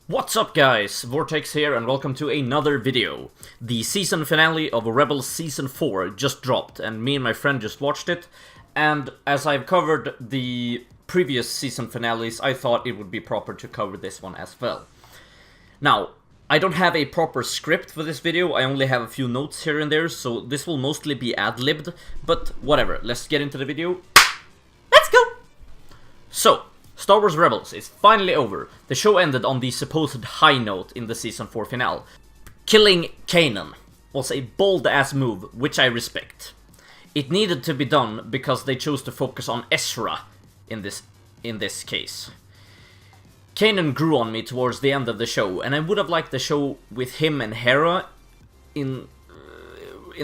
What's up guys, Vortex here and welcome to another video. The season finale of Rebels Season 4 just dropped and me and my friend just watched it, and as I've covered the previous season finales, I thought it would be proper to cover this one as well. Now, I don't have a proper script for this video, I only have a few notes here and there, so this will mostly be ad-libbed, but whatever, let's get into the video. Let's go! So, Star Wars Rebels is finally over. The show ended on the supposed high note in the Season 4 finale. Killing Kanan was a bold-ass move, which I respect. It needed to be done because they chose to focus on Ezra in this case. Kanan grew on me towards the end of the show, and I would have liked the show with him and Hera in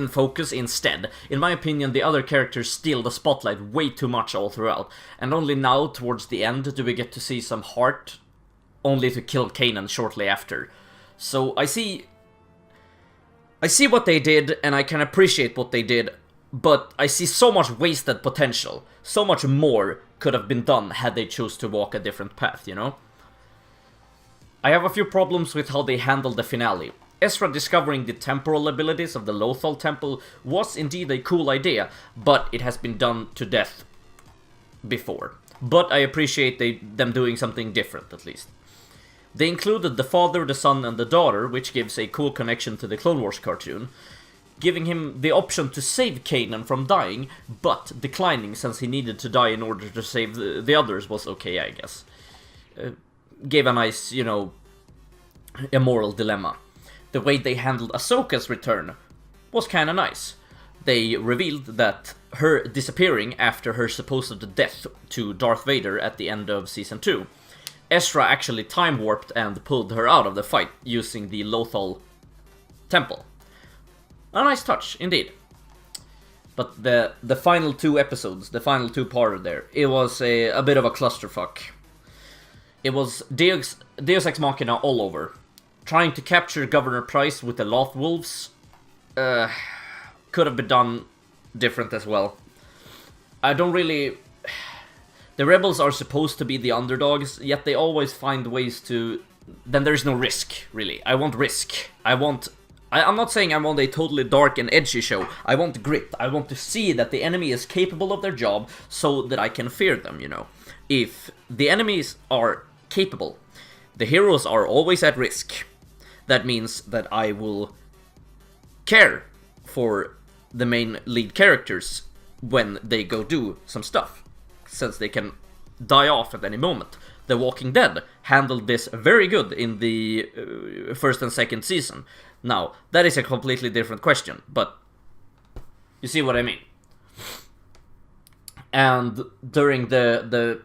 focus instead. In my opinion, the other characters steal the spotlight way too much all throughout, and only now, towards the end, do we get to see some heart, only to kill Kanan shortly after. So I see what they did, and I can appreciate what they did, but I see so much wasted potential. So much more could have been done had they chose to walk a different path, you know? I have a few problems with how they handled the finale. Ezra discovering the temporal abilities of the Lothal Temple was indeed a cool idea, but it has been done to death before. But I appreciate them doing something different, at least. They included the father, the son, and the daughter, which gives a cool connection to the Clone Wars cartoon, giving him the option to save Kanan from dying, but declining since he needed to die in order to save the others was okay, I guess. Gave a nice, you know, immoral dilemma. The way they handled Ahsoka's return was kinda nice. They revealed that her disappearing after her supposed death to Darth Vader at the end of Season 2, Ezra actually time-warped and pulled her out of the fight using the Lothal Temple. A nice touch, indeed. But the final two episodes, the final two-parter there, it was a bit of a clusterfuck. It was Deus Ex Machina all over. Trying to capture Governor Pryce with the Loth Wolves could have been done different as well. I don't really... The Rebels are supposed to be the underdogs, yet they always find ways to... Then there's no risk, really. I want risk. I'm not saying I want a totally dark and edgy show. I want grit. I want to see that the enemy is capable of their job so that I can fear them, you know. If the enemies are capable, the heroes are always at risk. That means that I will care for the main lead characters when they go do some stuff, since they can die off at any moment. The Walking Dead handled this very good in the first and second season. Now, that is a completely different question, but you see what I mean. And during the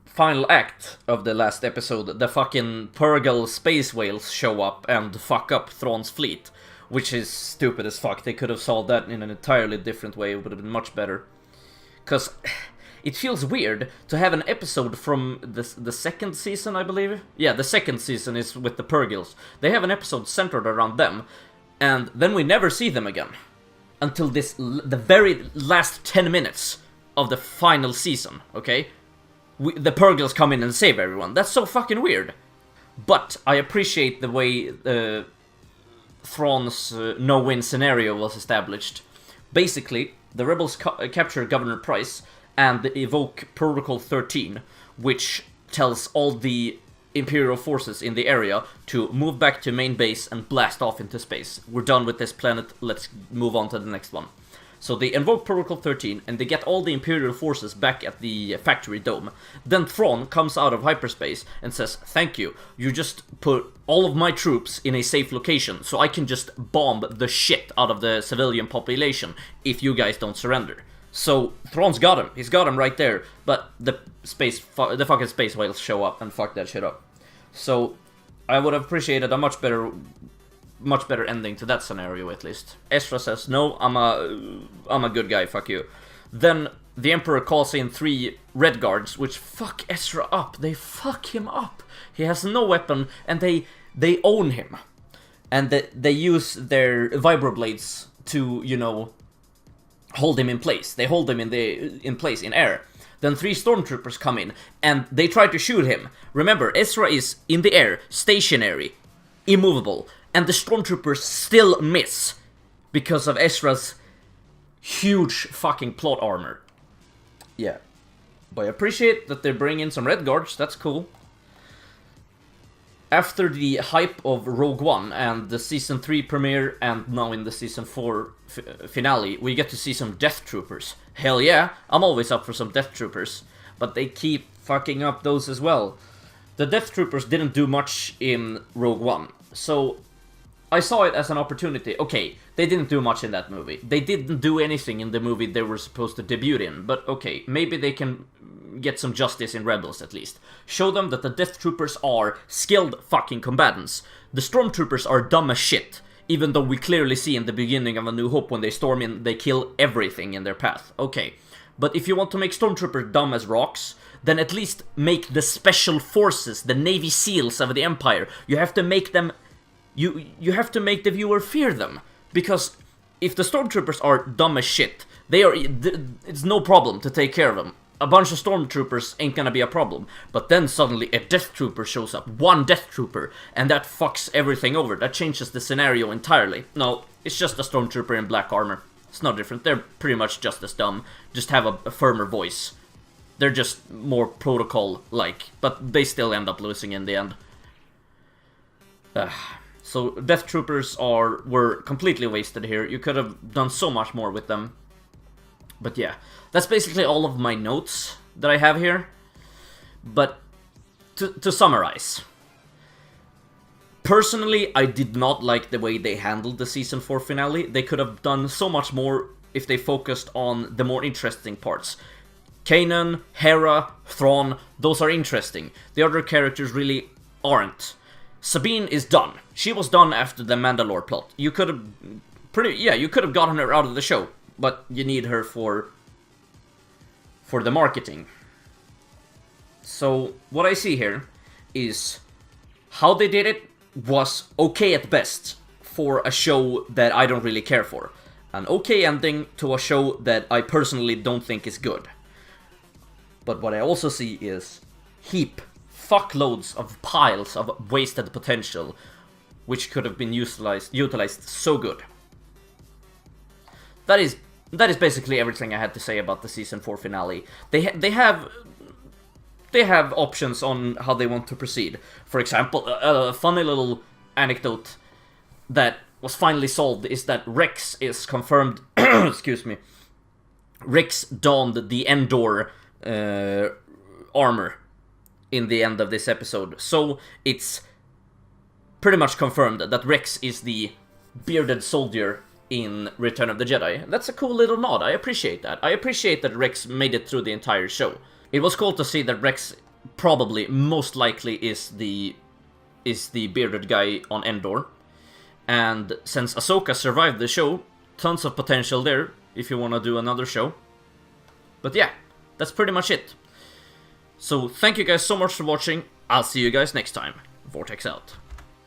final act of the last episode, the fucking Purrgil space whales show up and fuck up Thrawn's fleet, which is stupid as fuck. They could have solved that in an entirely different way. It would have been much better. Because it feels weird to have an episode from the second season, I believe. Yeah, the second season is with the Purrgils. They have an episode centered around them, and then we never see them again. Until the very last 10 minutes of the final season, okay? The Purrgils come in and save everyone. That's so fucking weird. But I appreciate the way Thrawn's no-win scenario was established. Basically, the rebels capture Governor Pryce and evoke Protocol 13, which tells all the Imperial forces in the area to move back to main base and blast off into space. We're done with this planet, let's move on to the next one. So they invoke Protocol 13, and they get all the Imperial forces back at the factory dome. Then Thrawn comes out of hyperspace and says, "Thank you, you just put all of my troops in a safe location, so I can just bomb the shit out of the civilian population if you guys don't surrender." So Thrawn's got him, he's got him right there, but the fucking space whales show up and fuck that shit up. So I would have appreciated a much better ending to that scenario, at least. Ezra says, "No, I'm a good guy, fuck you." Then the Emperor calls in 3 Red Guards, which fuck Ezra up. They fuck him up. He has no weapon, and they own him. And they use their vibroblades to, you know, hold him in place. They hold him in place in air. Then 3 stormtroopers come in, and they try to shoot him. Remember, Ezra is in the air, stationary, immovable, and the stormtroopers still miss because of Ezra's huge fucking plot armor. Yeah. But I appreciate that they bring in some Red Guards, that's cool. After the hype of Rogue One and the Season 3 premiere, and now in the Season 4 finale, we get to see some Death Troopers. Hell yeah, I'm always up for some Death Troopers. But they keep fucking up those as well. The Death Troopers didn't do much in Rogue One, so I saw it as an opportunity. Okay, they didn't do much in that movie. They didn't do anything in the movie they were supposed to debut in, but okay, maybe they can get some justice in Rebels at least. Show them that the Death Troopers are skilled fucking combatants. The Stormtroopers are dumb as shit, even though we clearly see in the beginning of A New Hope when they storm in, they kill everything in their path. Okay, but if you want to make Stormtroopers dumb as rocks, then at least make the Special Forces, the Navy SEALs of the Empire, you have to make them... You have to make the viewer fear them, because if the Stormtroopers are dumb as shit, it's no problem to take care of them. A bunch of Stormtroopers ain't gonna be a problem, but then suddenly a Death Trooper shows up, one Death Trooper, and that fucks everything over. That changes the scenario entirely. No, it's just a Stormtrooper in black armor. It's no different. They're pretty much just as dumb, just have a firmer voice. They're just more protocol-like, but they still end up losing in the end. So Death Troopers were completely wasted here. You could have done so much more with them. But yeah, that's basically all of my notes that I have here. But to summarize. Personally, I did not like the way they handled the Season 4 finale. They could have done so much more if they focused on the more interesting parts. Kanan, Hera, Thrawn, those are interesting. The other characters really aren't. Sabine is done. She was done after the Mandalore plot. You could have gotten her out of the show, but you need her for the marketing. So what I see here is how they did it was okay at best for a show that I don't really care for. An okay ending to a show that I personally don't think is good. But what I also see is fuckloads of piles of wasted potential, which could have been utilized so good. That is basically everything I had to say about the Season 4 finale. They have options on how they want to proceed. For example, a funny little anecdote that was finally solved is that Rex is confirmed. Excuse me. Rex donned the Endor armor in the end of this episode, so it's pretty much confirmed that Rex is the bearded soldier in Return of the Jedi. That's a cool little nod. I appreciate that. I appreciate that Rex made it through the entire show. It was cool to see that Rex probably, most likely, is the bearded guy on Endor. And since Ahsoka survived the show, tons of potential there if you want to do another show. But yeah, that's pretty much it. So thank you guys so much for watching. I'll see you guys next time. Vortex out.